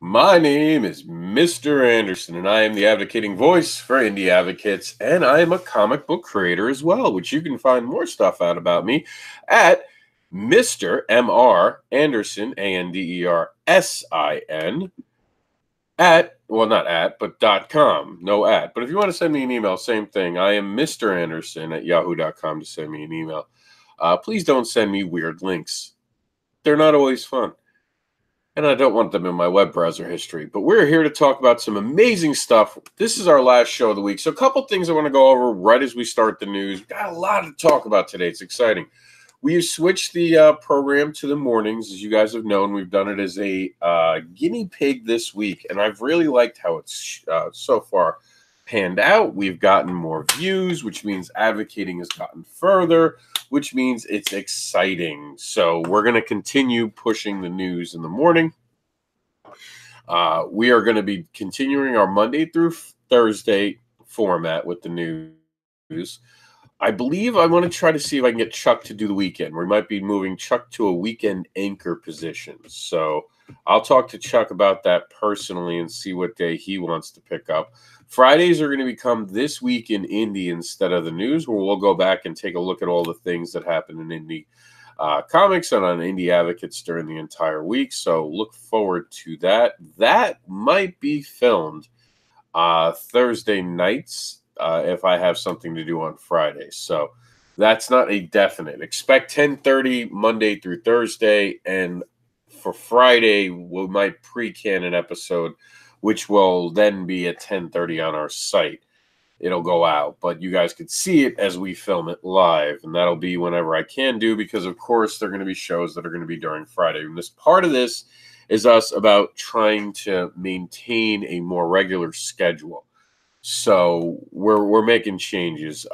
My name is Mr. Anderson, and I am the advocating voice for indie advocates, and I am a comic book creator as well, which you can find more stuff out about me at Mr. M.R. Anderson, ANDERSIN, not at, but .com, no at. But if you want to send me an email, same thing. I am Mr. Anderson at yahoo.com to send me an email. Please don't send me weird links. They're not always fun. And I don't want them in my web browser history. But we're here to talk about some amazing stuff. This is our last show of the week. So a couple things I want to go over right as we start the news. We've got a lot to talk about today. It's exciting. We've switched the program to the mornings. As you guys have known, we've done it as a guinea pig this week. And I've really liked how it's so far panned out. We've gotten more views, which means advocating has gotten further, which means it's exciting. So we're going to continue pushing the news in the morning. We are going to be continuing our Monday through Thursday format with the news. I believe I want to try to see if I can get Chuck to do the weekend. We might be moving Chuck to a weekend anchor position. So I'll talk to Chuck about that personally and see what day he wants to pick up. Fridays are going to become This Week in Indie instead of the news, where we'll go back and take a look at all the things that happen in indie comics and on indie advocates during the entire week. So look forward to that. That might be filmed Thursday nights if I have something to do on Friday. So that's not a definite. Expect 10:30 Monday through Thursday, and for Friday we might pre-can an episode, which will then be at 10:30 on our site. It'll go out, but you guys could see it as we film it live, and that'll be whenever I can do, because of course there are going to be shows that are going to be during Friday. And this part of this is us about trying to maintain a more regular schedule. So we're making changes.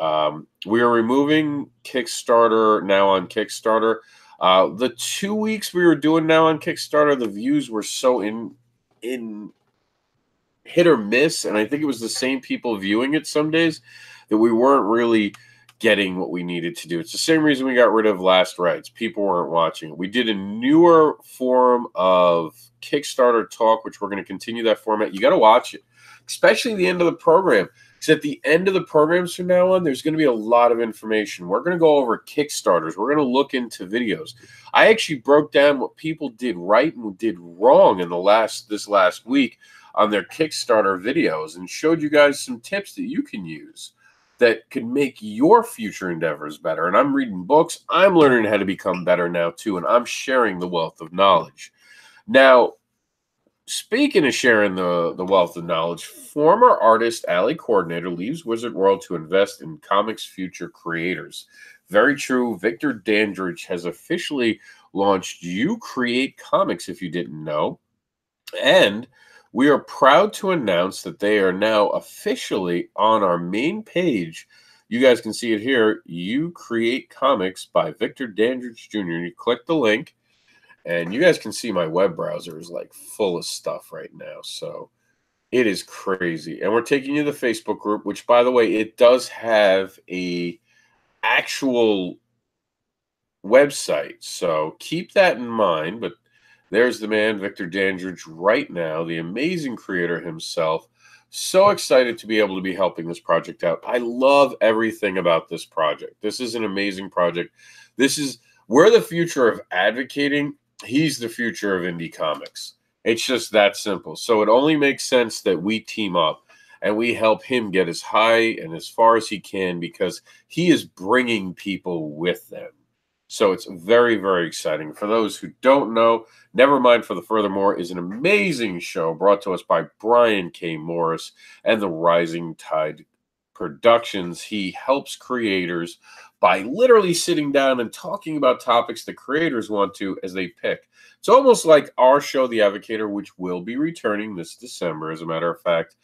We are removing Kickstarter now on Kickstarter. The 2 weeks we were doing now on Kickstarter, the views were so in hit or miss, and I think it was the same people viewing it some days, that we weren't really getting what we needed to do. It's the same reason we got rid of Last Rights. People weren't watching it. We did a newer form of Kickstarter talk, which we're going to continue that format. You got to watch it, especially the end of the program, because at the end of the programs from now on, there's going to be a lot of information. We're going to go over Kickstarters. We're going to look into videos. I actually broke down what people did right and did wrong in this last week on their Kickstarter videos, and showed you guys some tips that you can use that could make your future endeavors better. And I'm reading books. I'm learning how to become better now too, and I'm sharing the wealth of knowledge. Now, speaking of sharing the wealth of knowledge, former artist Allie Coordinator leaves Wizard World to invest in comics future creators. Very true. Victor Dandridge has officially launched You Create Comics, if you didn't know. And we are proud to announce that they are now officially on our main page. You guys can see it here. You Create Comics by Victor Dandridge Jr. You click the link, and you guys can see my web browser is like full of stuff right now. So it is crazy. And we're taking you to the Facebook group, which, by the way, it does have a actual website. So keep that in mind. But there's the man, Victor Dandridge, right now, the amazing creator himself. So excited to be able to be helping this project out. I love everything about this project. This is an amazing project. We're the future of advocating. He's the future of indie comics. It's just that simple. So it only makes sense that we team up and we help him get as high and as far as he can, because he is bringing people with them. So it's very, very exciting. For those who don't know, Nevermind for the Furthermore is an amazing show brought to us by Brian K. Morris and the Rising Tide Productions. He helps creators by literally sitting down and talking about topics the creators want to as they pick. It's almost like our show, The Advocator, which will be returning this December. As a matter of fact,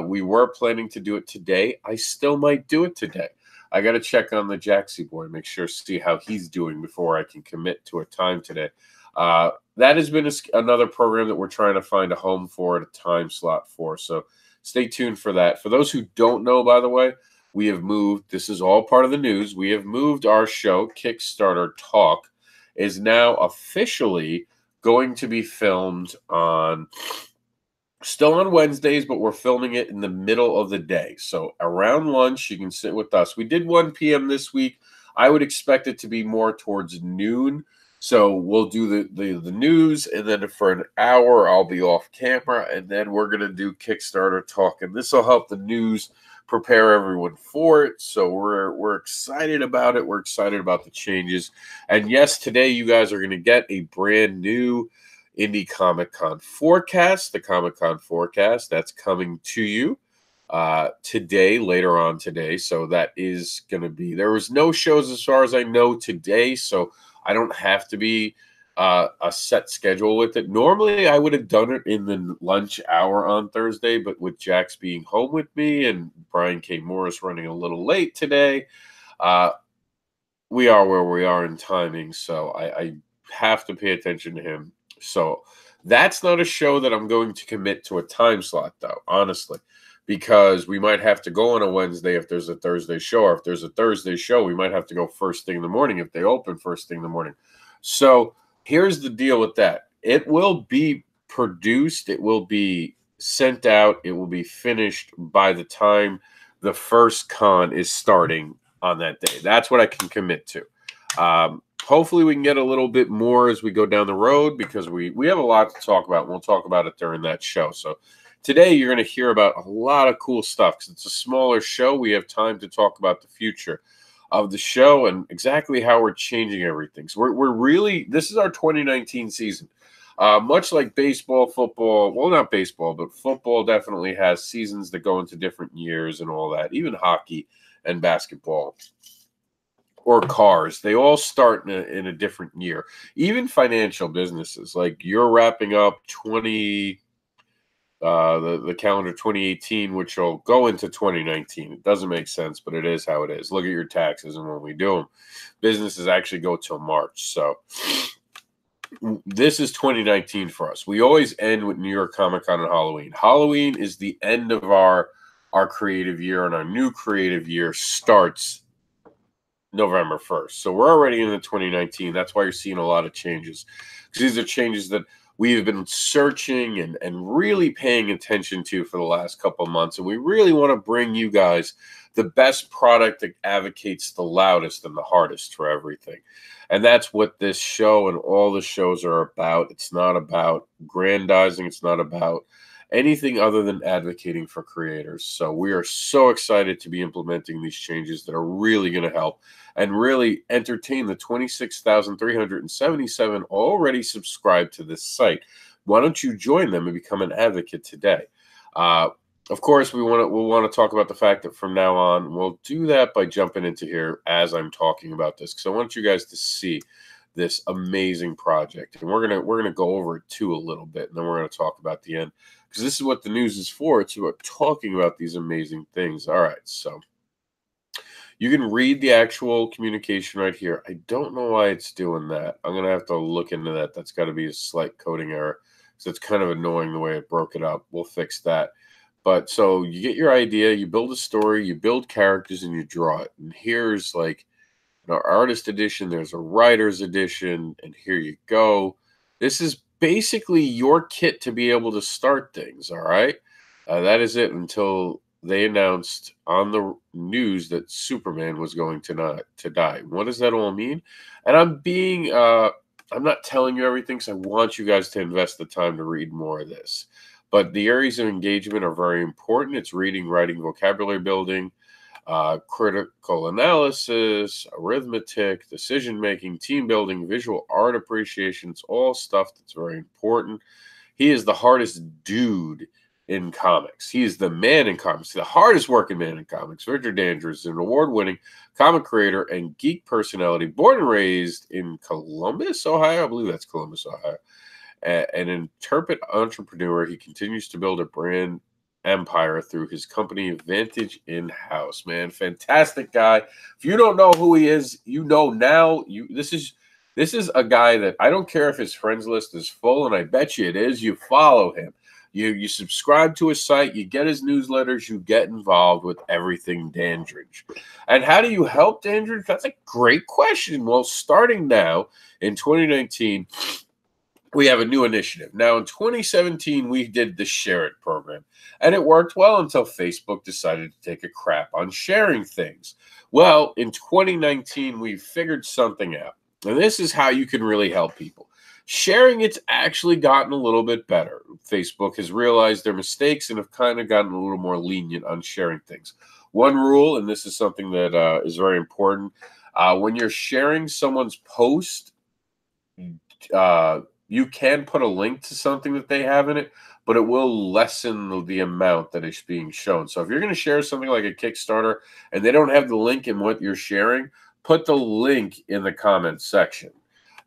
we were planning to do it today. I still might do it today. I got to check on the Jaxie boy, make sure, see how he's doing before I can commit to a time today. That has been another program that we're trying to find a home for, and a time slot for. So stay tuned for that. For those who don't know, by the way, we have moved. This is all part of the news. We have moved our show, Kickstarter Talk, is now officially going to be filmed on still on Wednesdays, but we're filming it in the middle of the day. So around lunch, you can sit with us. We did 1 p.m. this week. I would expect it to be more towards noon. So we'll do the news, and then for an hour, I'll be off camera, and then we're going to do Kickstarter talk. And this will help the news prepare everyone for it. So we're excited about it. We're excited about the changes. And yes, today you guys are going to get a brand new Indie Comic Con forecast, the Comic Con forecast that's coming to you today, later on today. So that is going to be, there was no shows as far as I know today, so I don't have to be a set schedule with it. Normally, I would have done it in the lunch hour on Thursday, but with Jax being home with me and Brian K. Morris running a little late today, we are where we are in timing, so I have to pay attention to him. So that's not a show that I'm going to commit to a time slot, though, honestly, because we might have to go on a Wednesday if there's a Thursday show, or if there's a Thursday show, we might have to go first thing in the morning if they open first thing in the morning. So here's the deal with that. It will be produced. It will be sent out. It will be finished by the time the first con is starting on that day. That's what I can commit to. Hopefully we can get a little bit more as we go down the road, because we have a lot to talk about. We'll talk about it during that show. So today you're going to hear about a lot of cool stuff because it's a smaller show. We have time to talk about the future of the show and exactly how we're changing everything. So we're really, this is our 2019 season. Much like baseball, football, well, not baseball, but football definitely has seasons that go into different years and all that. Even hockey and basketball or cars, they all start in a different year. Even financial businesses, like you're wrapping up the calendar 2018, which will go into 2019. It doesn't make sense, but it is how it is. Look at your taxes, and when we do them, businesses actually go till March. So this is 2019 for us. We always end with New York Comic Con and Halloween. Halloween is the end of our creative year, and our new creative year starts November 1st. So we're already into 2019. That's why you're seeing a lot of changes, because these are changes that we have been searching and really paying attention to for the last couple of months. And we really want to bring you guys the best product that advocates the loudest and the hardest for everything. And that's what this show and all the shows are about. It's not about grandizing. It's not about anything other than advocating for creators. So we are so excited to be implementing these changes that are really going to help and really entertain the 26,377 already subscribed to this site. Why don't you join them and become an advocate today? Of course, we'll want to talk about the fact that from now on, we'll do that by jumping into here as I'm talking about this, because I want you guys to see this amazing project, and we're gonna go over it too a little bit, and then we're gonna talk about the end, because this is what the news is for. It's about talking about these amazing things. All right, so you can read the actual communication right here. I don't know why it's doing that. I'm gonna have to look into that. That's got to be a slight coding error, so it's kind of annoying the way it broke it up. We'll fix that. But so you get your idea, you build a story, you build characters, and you draw it. And here's like an artist edition, there's a writer's edition, and here you go. This is basically your kit to be able to start things, all right? That is it until they announced on the news that Superman was going to die. What does that all mean? And I'm not telling you everything because I want you guys to invest the time to read more of this. But the areas of engagement are very important. It's reading, writing, vocabulary building, critical analysis, arithmetic, decision-making, team building, visual art appreciation. It's all stuff that's very important. He is the hardest dude in comics. He is the man in comics, the hardest working man in comics. Richard Andrews is an award-winning comic creator and geek personality, born and raised in Columbus, Ohio. I believe that's Columbus, Ohio. An intrepid entrepreneur, he continues to build a brand empire through his company Vantage In-House. Man, fantastic guy. If you don't know who he is, you know now. This is a guy that I don't care if his friends list is full, and I bet you it is. You follow him. You subscribe to his site, you get his newsletters, you get involved with everything Dandridge. And how do you help Dandridge? That's a great question. Well, starting now in 2019, we have a new initiative. Now, in 2017, we did the Share It program, and it worked well until Facebook decided to take a crap on sharing things. Well, in 2019, we figured something out, and this is how you can really help people. Sharing it's actually gotten a little bit better. Facebook has realized their mistakes and have kind of gotten a little more lenient on sharing things. One rule, and this is something that is very important, when you're sharing someone's post, uh, you can put a link to something that they have in it, but it will lessen the amount that is being shown. So if you're going to share something like a Kickstarter and they don't have the link in what you're sharing, put the link in the comments section.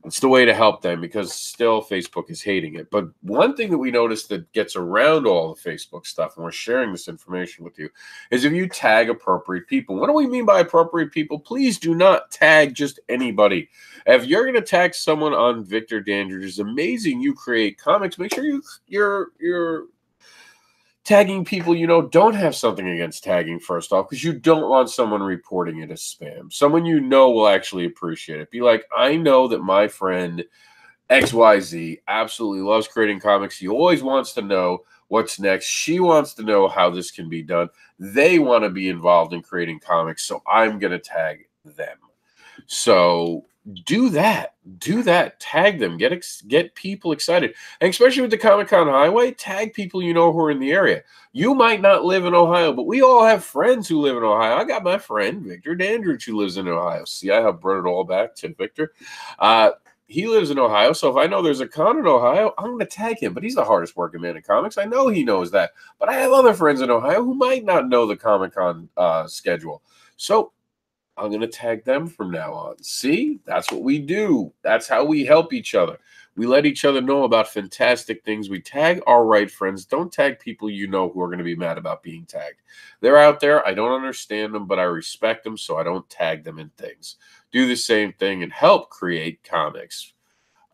It's the way to help them because still Facebook is hating it. But one thing that we noticed that gets around all the Facebook stuff, and we're sharing this information with you, is if you tag appropriate people. What do we mean by appropriate people? Please do not tag just anybody. If you're going to tag someone on Victor Dandridge's Amazing You Create Comics, make sure you're tagging people you know don't have something against tagging, first off, because you don't want someone reporting it as spam. Someone you know will actually appreciate it. Be like, I know that my friend XYZ absolutely loves creating comics. He always wants to know what's next. She wants to know how this can be done. They want to be involved in creating comics, so I'm going to tag them. So do that. Do that. Tag them. Get people excited. And especially with the Comic-Con Highway, tag people you know who are in the area. You might not live in Ohio, but we all have friends who live in Ohio. I got my friend Victor Dandridge who lives in Ohio. See, I have brought it all back to Victor. He lives in Ohio, so if I know there's a con in Ohio, I'm going to tag him. But he's the hardest working man in comics. I know he knows that. But I have other friends in Ohio who might not know the Comic-Con schedule. So I'm going to tag them from now on. See, that's what we do. That's how we help each other. We let each other know about fantastic things. We tag our right friends. Don't tag people you know who are going to be mad about being tagged. They're out there. I don't understand them, but I respect them, so I don't tag them in things. Do the same thing and help create comics.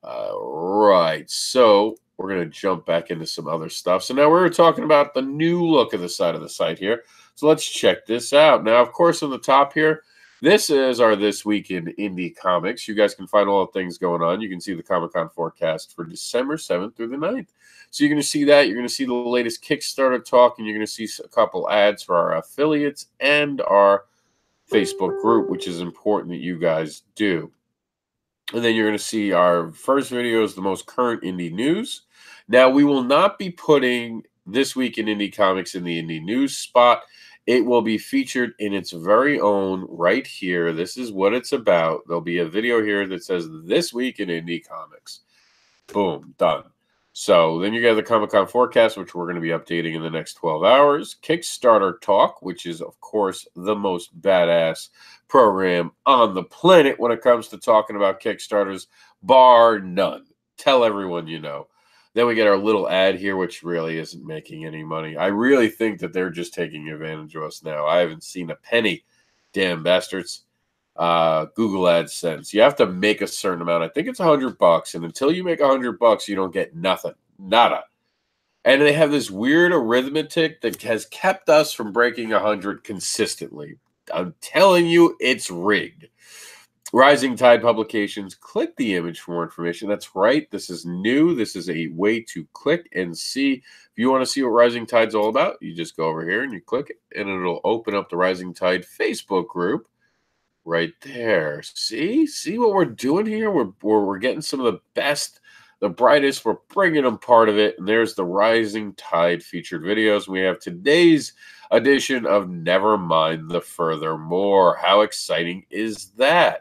Right. So we're going to jump back into some other stuff. So now we're talking about the new look of the side of the site here. So let's check this out. Now, of course, on the top here, this is our This Week in Indie Comics. You guys can find all the things going on. You can see the Comic-Con forecast for December 7th through the 9th. So you're going to see that. You're going to see the latest Kickstarter talk, and you're going to see a couple ads for our affiliates and our Facebook group, which is important that you guys do. And then you're going to see our first video is the most current indie news. Now, we will not be putting This Week in Indie Comics in the indie news spot. It will be featured in its very own right here. This is what it's about. There'll be a video here that says This Week in Indie Comics. Boom, done. So then you got the Comic-Con forecast, which we're going to be updating in the next 12 hours. Kickstarter talk, which is, of course, the most badass program on the planet when it comes to talking about Kickstarters, bar none. Tell everyone you know. Then we get our little ad here, which really isn't making any money. I really think that they're just taking advantage of us now. I haven't seen a penny. Damn bastards. Google AdSense. You have to make a certain amount. I think it's $100. And until you make $100, you don't get nothing. Nada. And they have this weird arithmetic that has kept us from breaking 100 consistently. I'm telling you, it's rigged. Rising Tide Publications, click the image for more information. That's right. This is new. This is a way to click and see. If you want to see what Rising Tide's all about, you just go over here and you click it, and it'll open up the Rising Tide Facebook group right there. See what we're doing here? We're getting some of the best, the brightest. We're bringing them part of it. And there's the Rising Tide featured videos. We have today's edition of Never Mind the Furthermore. How exciting is that?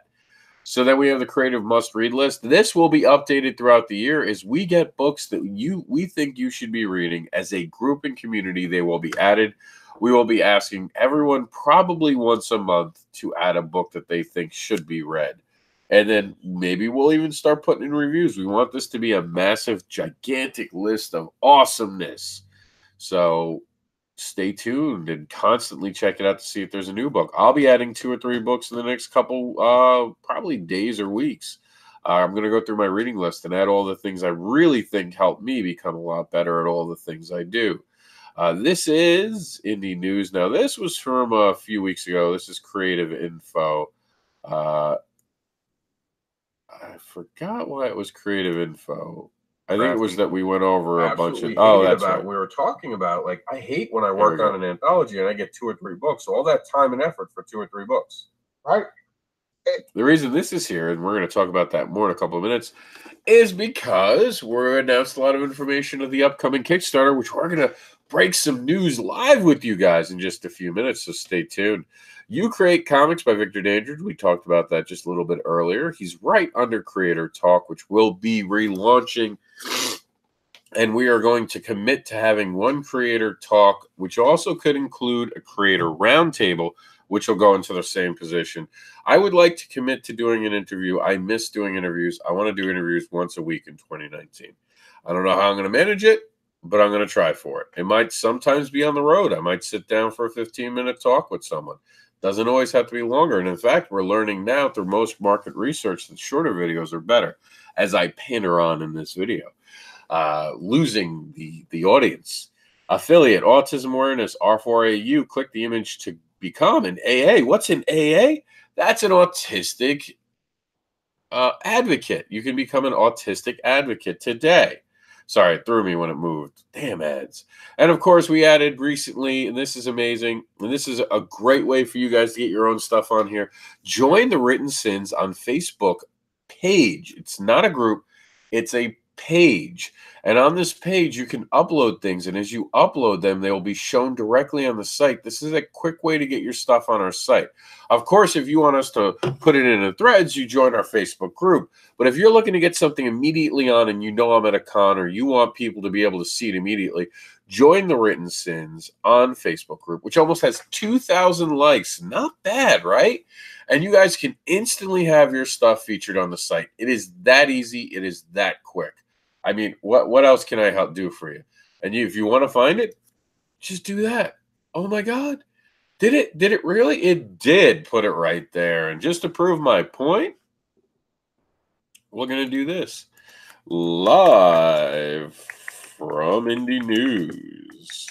So then we have the creative must-read list. This will be updated throughout the year as we get books that we think you should be reading. As a group and community, they will be added. We will be asking everyone probably once a month to add a book that they think should be read. And then maybe we'll even start putting in reviews. We want this to be a massive, gigantic list of awesomeness. So stay tuned and constantly check it out to see if there's a new book. I'll be adding 2 or 3 books in the next couple, probably days or weeks. I'm going to go through my reading list and add all the things I really think help me become a lot better at all the things I do. This is Indie News. Now, this was from a few weeks ago. This is Creative Info. I forgot why it was Creative Info. I think it was that we went over a bunch of. Oh, that's about right. we were talking about, like, I hate when I work on an anthology and I get 2 or 3 books. So all that time and effort for 2 or 3 books, right? The reason this is here, and we're going to talk about that more in a couple of minutes, is because we're announced a lot of information of the upcoming Kickstarter, which we're going to break some news live with you guys in just a few minutes. So stay tuned. You Create Comics by Victor Dandridge. We talked about that just a little bit earlier. He's right under Creator Talk, which will be relaunching. And we are going to commit to having one Creator Talk, which also could include a Creator Roundtable, which will go into the same position. I would like to commit to doing an interview. I miss doing interviews. I want to do interviews once a week in 2019. I don't know how I'm going to manage it, but I'm going to try for it. It might sometimes be on the road. I might sit down for a 15-minute talk with someone. Doesn't always have to be longer. And in fact, we're learning now through most market research that shorter videos are better, as I pander on in this video. Losing the audience. Affiliate, autism awareness, R4AU. Click the image to become an AA. What's an AA? That's an autistic advocate. You can become an autistic advocate today. Sorry, it threw me when it moved. Damn ads. And of course, we added recently, and this is amazing, and this is a great way for you guys to get your own stuff on here. Join the Written Sins on Facebook page. It's not a group, it's a page. And on this page, you can upload things. And as you upload them, they will be shown directly on the site. This is a quick way to get your stuff on our site. Of course, if you want us to put it in the threads, you join our Facebook group. But if you're looking to get something immediately on and you know I'm at a con or you want people to be able to see it immediately, join the Written Sins on Facebook group, which almost has 2,000 likes. Not bad, right? And you guys can instantly have your stuff featured on the site. It is that easy. It is that quick. I mean, what else can I help do for you? And if you want to find it, just do that. Oh my God. Did it really? It did put it right there. And just to prove my point, we're going to do this. Live from Indie News.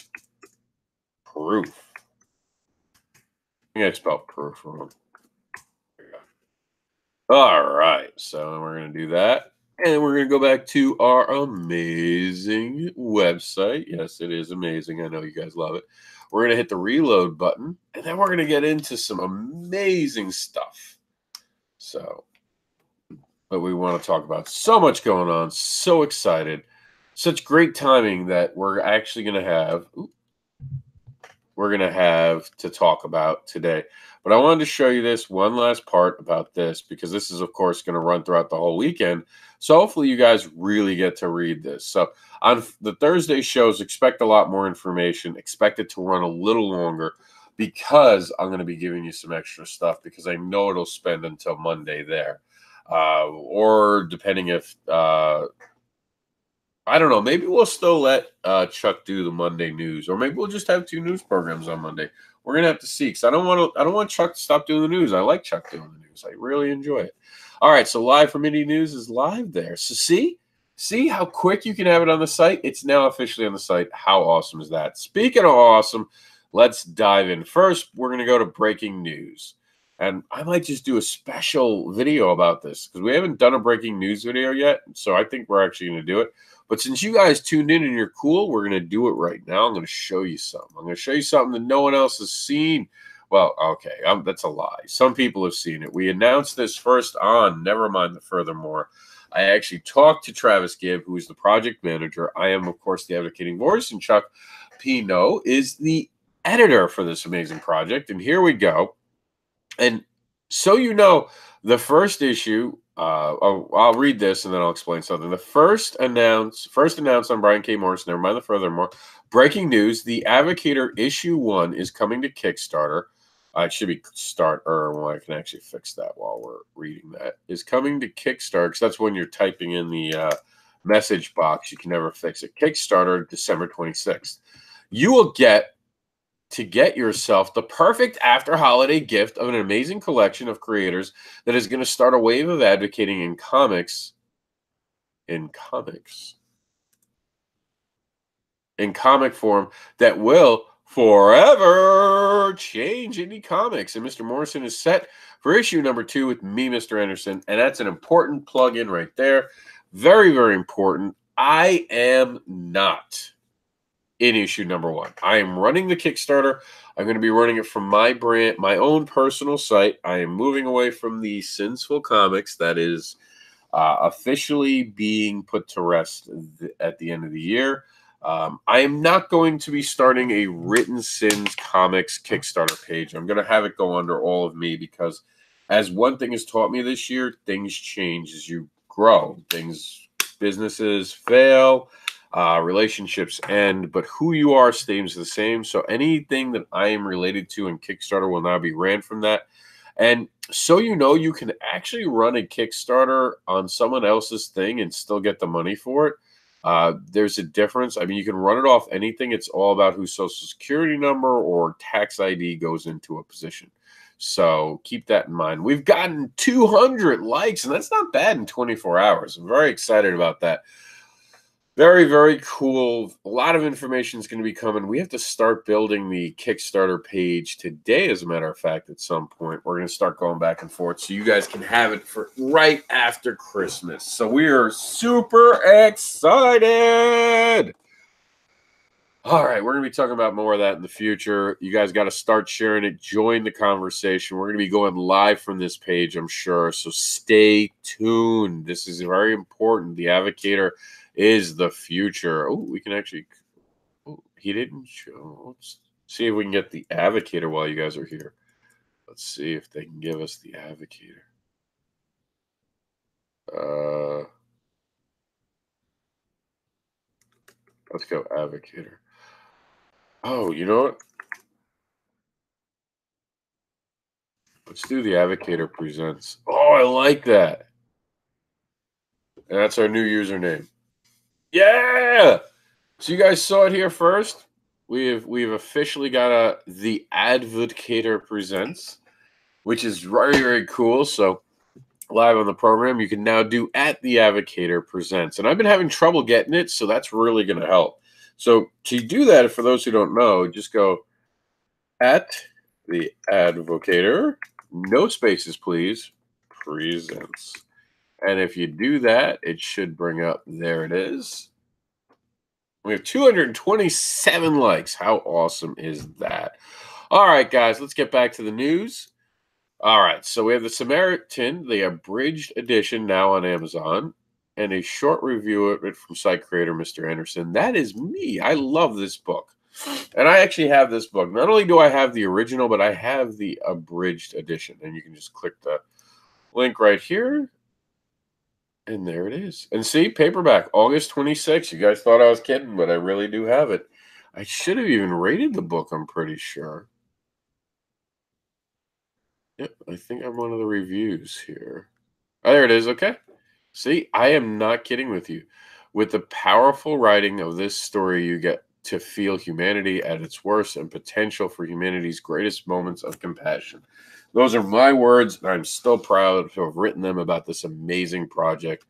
Proof. I think I spelled proof wrong. All right. So we're going to do that. And we're going to go back to our amazing website. Yes, it is amazing. I know you guys love it. We're going to hit the reload button, and then we're going to get into some amazing stuff. So, but we want to talk about so much going on. So excited. Such great timing that we're actually going to have. We're going to have to talk about today. But I wanted to show you this one last part about this because this is, of course, going to run throughout the whole weekend. So hopefully you guys really get to read this. So on the Thursday shows, expect a lot more information. Expect it to run a little longer because I'm going to be giving you some extra stuff because I know it'll spend until Monday there. Or depending if... I don't know. Maybe we'll still let Chuck do the Monday news, or maybe we'll just have 2 news programs on Monday. We're gonna have to see because I don't want Chuck to stop doing the news. I like Chuck doing the news. I really enjoy it. All right, so Live from Indie News is live there. So see how quick you can have it on the site. It's now officially on the site. How awesome is that? Speaking of awesome, let's dive in. First, we're gonna go to breaking news. And I might just do a special video about this because we haven't done a breaking news video yet. So I think we're actually going to do it. But since you guys tuned in and you're cool, we're going to do it right now. I'm going to show you something. I'm going to show you something that no one else has seen. Well, okay, that's a lie. Some people have seen it. We announced this first on Never Mind the Furthermore. I actually talked to Travis Gibb, who is the project manager. I am, of course, the advocating voice. And Chuck Pino is the editor for this amazing project. And here we go. And so you know, the first issue, I'll read this and then I'll explain something. The first announced on Brian K. Morris, Never Mind the Furthermore. Breaking news, The Advocator issue 1 is coming to Kickstarter. It should be well, I can actually fix that while we're reading that. Is coming to Kickstarter, because that's when you're typing in the message box. You can never fix it. Kickstarter, December 26th. You will get yourself the perfect after-holiday gift of an amazing collection of creators that is going to start a wave of advocating in comics. In comic form that will forever change indie comics. And Mr. Morrison is set for issue number 2 with me, Mr. AnderSiN. And that's an important plug-in right there. Very, very important. I am not in issue number 1. I am running the Kickstarter. I'm going to be running it from my brand, my own personal site. I am moving away from the Sinsful Comics that is officially being put to rest at the end of the year. I am not going to be starting a Written Sins Comics Kickstarter page. I'm going to have it go under all of me because, as one thing has taught me this year, things change as you grow. Businesses fail, relationships end, but who you are stays the same. So anything that I am related to in Kickstarter will now be ran from that. And so you can actually run a Kickstarter on someone else's thing and still get the money for it. There's a difference. I mean, you can run it off anything. It's all about whose social security number or tax ID goes into a position. So keep that in mind. We've gotten 200 likes, and that's not bad in 24 hours. I'm very excited about that. Very, very cool. A lot of information is going to be coming. We have to start building the Kickstarter page today, as a matter of fact, at some point. We're going to start going back and forth so you guys can have it for right after Christmas. So we are super excited. All right, we're going to be talking about more of that in the future. You guys got to start sharing it. Join the conversation. We're going to be going live from this page, I'm sure. So stay tuned. This is very important. The Advocator is the future. Oh, we can actually. Oh, he didn't show. Let's see if we can get the Advocator while you guys are here. Let's see if they can give us the Advocator. Let's go Advocator. Oh, you know what? Let's do the Advocator Presents. Oh, I like that. And that's our new username. Yeah. So you guys saw it here first. We've officially got the Advocator Presents, which is very, very cool. So live on the program, you can now do at the Advocator Presents. And I've been having trouble getting it, so that's really going to help. So to do that, for those who don't know, just go at the Advocator, no spaces, please, Presents. And if you do that, it should bring up, there it is. We have 227 likes. How awesome is that? All right, guys, let's get back to the news. All right, so we have the Samaritan, the abridged edition, now on Amazon, and a short review of it from site creator Mr. AnderSiN. That is me. I love this book. And I actually have this book. Not only do I have the original, but I have the abridged edition. And you can just click the link right here. And there it is. And see, paperback, August 26th. You guys thought I was kidding, but I really do have it. I should have even rated the book, I'm pretty sure. Yep, I think I'm one of the reviews here. Oh, there it is. Okay. See, I am not kidding with you. With the powerful writing of this story, you get to feel humanity at its worst and potential for humanity's greatest moments of compassion. Those are my words, and I'm still proud to have written them about this amazing project.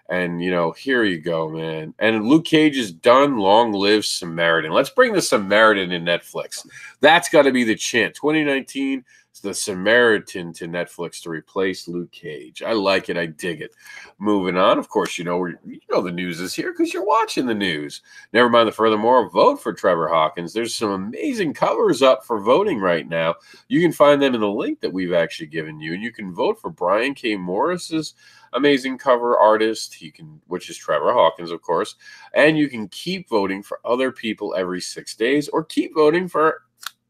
And, you know, here you go, man. And Luke Cage is done. Long live Samaritan. Let's bring the Samaritan to Netflix. That's got to be the chant. 2019, it's the Samaritan to Netflix to replace Luke Cage. I like it. I dig it. Moving on. Of course, you know the news is here because you're watching the news. Never mind the furthermore, vote for Trevor Hawkins. There's some amazing covers up for voting right now. You can find them in the link that we've actually given you. And you can vote for Brian K. Morris's amazing cover artist, which is Trevor Hawkins, of course, and you can keep voting for other people every 6 days, or keep voting for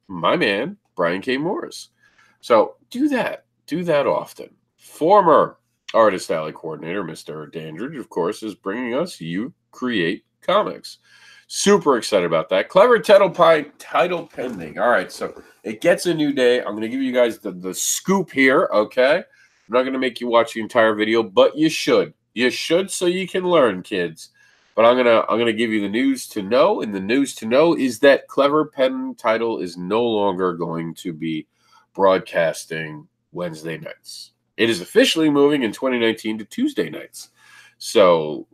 my man Brian K. Morris. So do that often. Former Artist Alley coordinator Mr. Dandridge, of course, is bringing us You Create Comics. Super excited about that. Clever title pending. All right, so it gets a new day. I'm going to give you guys the scoop here, okay? I'm not going to make you watch the entire video, but you should. You should, so you can learn, kids. But I'm gonna give you the news to know, and the news to know is that Clever Pen Title is no longer going to be broadcasting Wednesday nights. It is officially moving in 2019 to Tuesday nights. So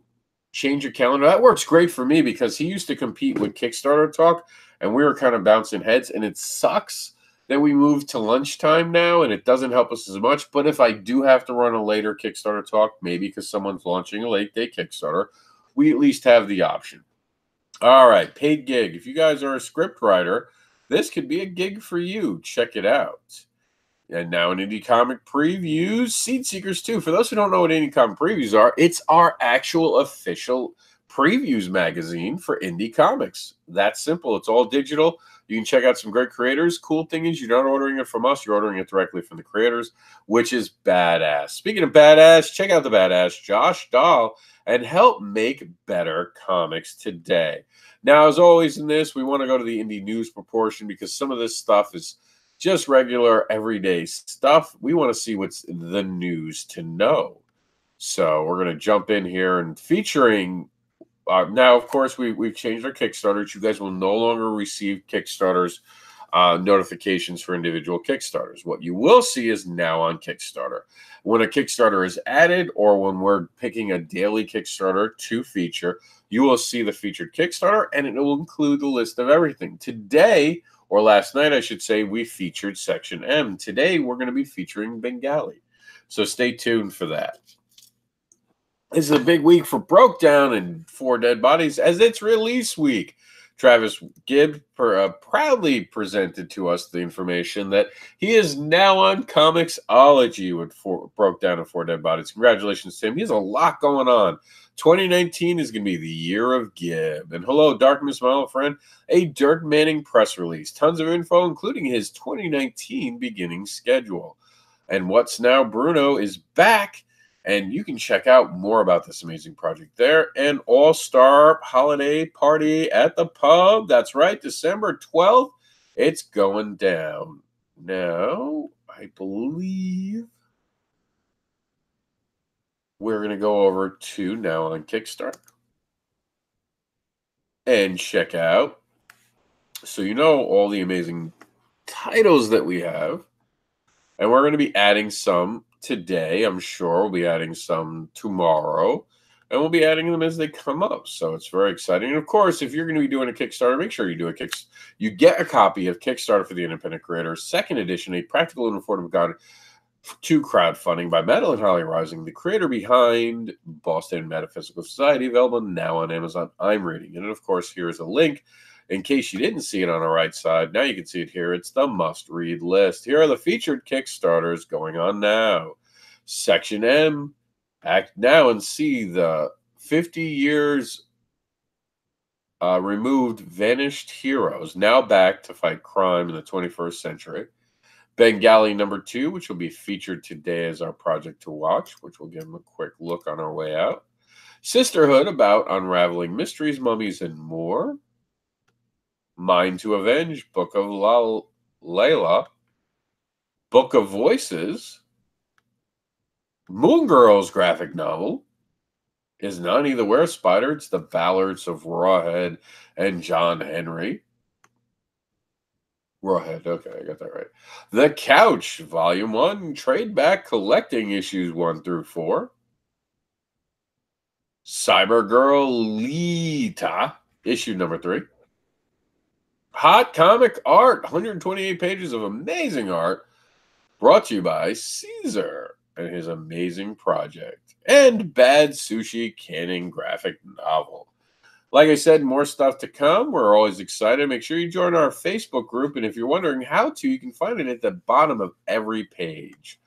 change your calendar. That works great for me because he used to compete with Kickstarter Talk, and we were kind of bouncing heads, and it sucks that we moved to lunchtime now, and it doesn't help us as much. But if I do have to run a later Kickstarter Talk, maybe because someone's launching a late day Kickstarter, we at least have the option. All right, paid gig. If you guys are a script writer, this could be a gig for you. Check it out. And now in Indie Comic Previews, Seed Seekers 2. For those who don't know what Indie Comic Previews are, it's our actual official previews magazine for indie comics. That's simple. It's all digital. You can check out some great creators. Cool thing is you're not ordering it from us. You're ordering it directly from the creators, which is badass. Speaking of badass, check out the badass Josh Dahl and help make better comics today. Now, as always in this, we want to go to the indie news proportion because some of this stuff is just regular, everyday stuff. We want to see what's the news to know. So we're going to jump in here and featuring... now, of course, we've changed our Kickstarters. You guys will no longer receive Kickstarters notifications for individual Kickstarters. What you will see is now on Kickstarter. When a Kickstarter is added or when we're picking a daily Kickstarter to feature, you will see the featured Kickstarter, and it will include the list of everything. Today, or last night, I should say, we featured Section M. Today, we're going to be featuring Bengali. So stay tuned for that. This is a big week for Broke Down and Four Dead Bodies as it's release week. Travis Gibb proudly presented to us the information that he is now on Comixology with Broke Down and Four Dead Bodies. Congratulations to him. He has a lot going on. 2019 is going to be the year of Gibb. And hello, Darkness, my old friend. A Dirk Manning press release. Tons of info, including his 2019 beginning schedule. And What's Now Bruno is back. And you can check out more about this amazing project there. And All-Star Holiday Party at the Pub. That's right, December 12th. It's going down. Now, I believe we're going to go over to now on Kickstarter and check out. So you know all the amazing titles that we have. And we're going to be adding some today. I'm sure we'll be adding some tomorrow. And we'll be adding them as they come up. So it's very exciting. And of course, if you're going to be doing a Kickstarter, make sure you do a Kickstarter. You get a copy of Kickstarter for the Independent Creator, second edition, a practical and affordable guide to crowdfunding by Madeline Holly Rising, the creator behind Boston Metaphysical Society, available now on Amazon. I'm reading it. And of course, here's a link in case you didn't see it on the right side. Now you can see it here. It's the must-read list. Here are the featured Kickstarters going on now. Section M, act now and see the 50 years removed vanished heroes, now back to fight crime in the 21st century. Bengali number 2, which will be featured today as our project to watch, which we'll give them a quick look on our way out. Sisterhood, about unraveling mysteries, mummies, and more. Mind to Avenge, Book of Layla. Book of Voices. Moon Girl's graphic novel. Is Nani the Were Spider? It's the Ballads of Rawhead and John Henry. Rawhead, okay, I got that right. The Couch, Volume 1, Trade Back Collecting Issues 1 through 4. Cybergirl Lita, issue number 3. Hot Comic Art, 128 pages of amazing art, brought to you by Caesar and his amazing project. And Bad Sushi Canning graphic novel. Like I said, more stuff to come. We're always excited. Make sure you join our Facebook group. And if you're wondering how to, you can find it at the bottom of every page.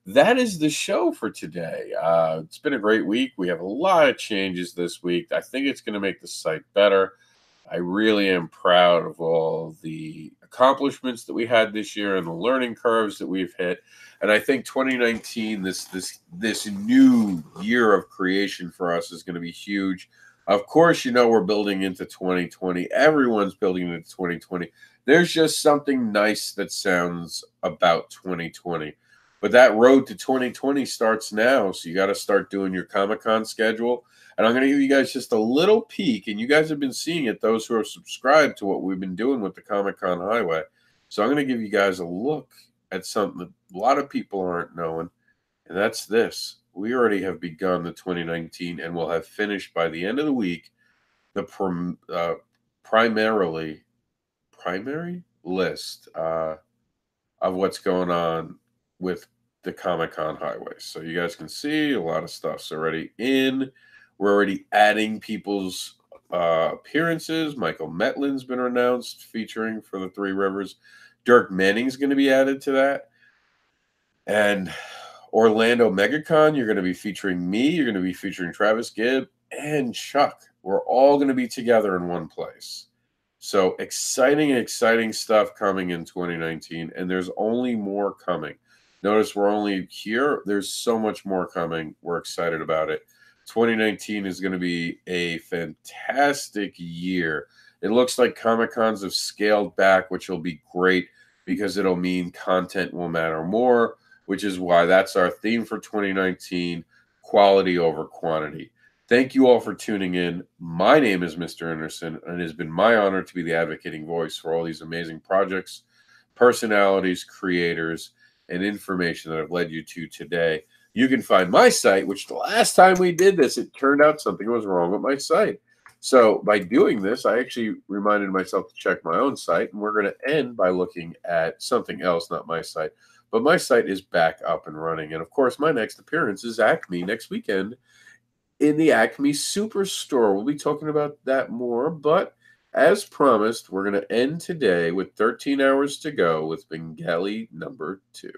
That is the show for today. It's been a great week. We have a lot of changes this week. I think it's going to make the site better. I really am proud of all the accomplishments that we had this year and the learning curves that we've hit. And I think 2019, this new year of creation for us is going to be huge. Of course, you know we're building into 2020. Everyone's building into 2020. There's just something nice that sounds about 2020. But that road to 2020 starts now. So you got to start doing your Comic-Con schedule. And I'm going to give you guys just a little peek. And you guys have been seeing it, those who are subscribed to what we've been doing with the Comic-Con Highway. So I'm going to give you guys a look at something that a lot of people aren't knowing. And that's this. We already have begun the 2019 and will have finished by the end of the week the primary list of what's going on with the Comic-Con Highway. So you guys can see a lot of stuff's already in. We're already adding people's appearances. Michael Metlin's been announced featuring for the Three Rivers. Dirk Manning's going to be added to that. And Orlando MegaCon, you're going to be featuring me. You're going to be featuring Travis Gibb and Chuck. We're all going to be together in one place. So exciting stuff coming in 2019. And there's only more coming. Notice we're only here. There's so much more coming. We're excited about it. 2019 is going to be a fantastic year. It looks like Comic-Cons have scaled back, which will be great because it'll mean content will matter more, which is why that's our theme for 2019, quality over quantity. Thank you all for tuning in. My name is Mr. AnderSiN, and it has been my honor to be the advocating voice for all these amazing projects, personalities, creators, and information that I've led you to today. You can find my site, which the last time we did this, it turned out something was wrong with my site. So by doing this, I actually reminded myself to check my own site, and we're going to end by looking at something else, not my site. But my site is back up and running. And, of course, my next appearance is Acme next weekend in the Acme Superstore. We'll be talking about that more. But as promised, we're going to end today with 13 hours to go with Bengali number 2.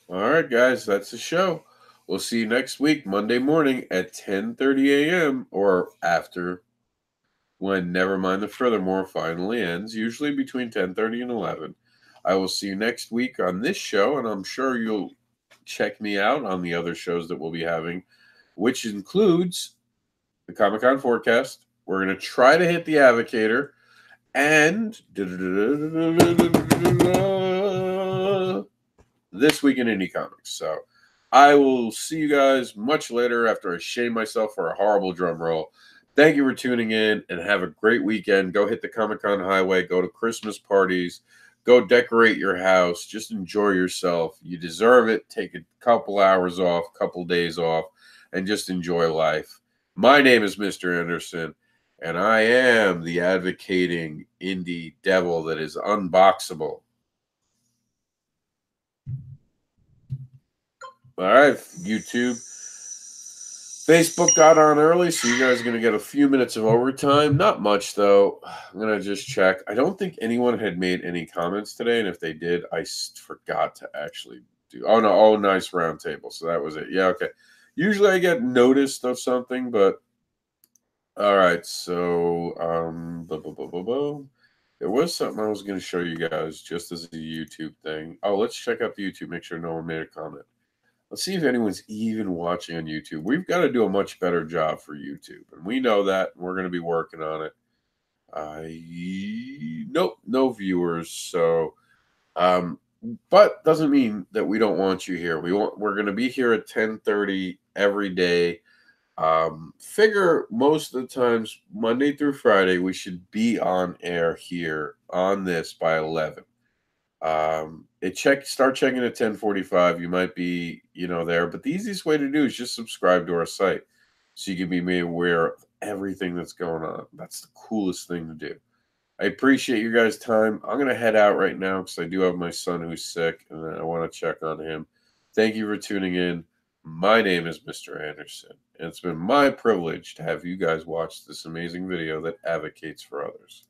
All right, guys, that's the show. We'll see you next week, Monday morning at 10:30 a.m. or after, when Nevermind the Furthermore finally ends, usually between 10:30 and 11. I will see you next week on this show, and I'm sure you'll check me out on the other shows that we'll be having, which includes the Comic-Con Forecast. We're going to try to hit the Avocator, and This Week in Indie Comics. So I will see you guys much later after I shame myself for a horrible drum roll. Thank you for tuning in, and have a great weekend. Go hit the Comic-Con highway. Go to Christmas parties. Go decorate your house. Just enjoy yourself. You deserve it. Take a couple hours off, couple days off, and just enjoy life. My name is Mr. AnderSiN, and I am the advocating indie devil that is unboxable. All right, YouTube. Facebook got on early, so you guys are going to get a few minutes of overtime. Not much, though. I'm going to just check. I don't think anyone had made any comments today, and if they did, I forgot to actually do. Oh, no. Oh, nice round table. So that was it. Yeah, okay. Usually I get noticed of something, but all right. So there was something I was going to show you guys just as a YouTube thing. Oh, let's check out the YouTube. Make sure no one made a comment. Let's see if anyone's even watching on YouTube. We've got to do a much better job for YouTube, and we know that. And we're going to be working on it. Nope, no viewers. So, but doesn't mean that we don't want you here. We're going to be here at 10:30 every day. Figure most of the times, Monday through Friday, we should be on air here on this by 11. Start checking at 10:45. You might be, there. But the easiest way to do is just subscribe to our site so you can be made aware of everything that's going on. That's the coolest thing to do. I appreciate you guys' time. I'm going to head out right now because I do have my son who's sick, and I want to check on him. Thank you for tuning in. My name is Mr. AnderSiN, and it's been my privilege to have you guys watch this amazing video that advocates for others.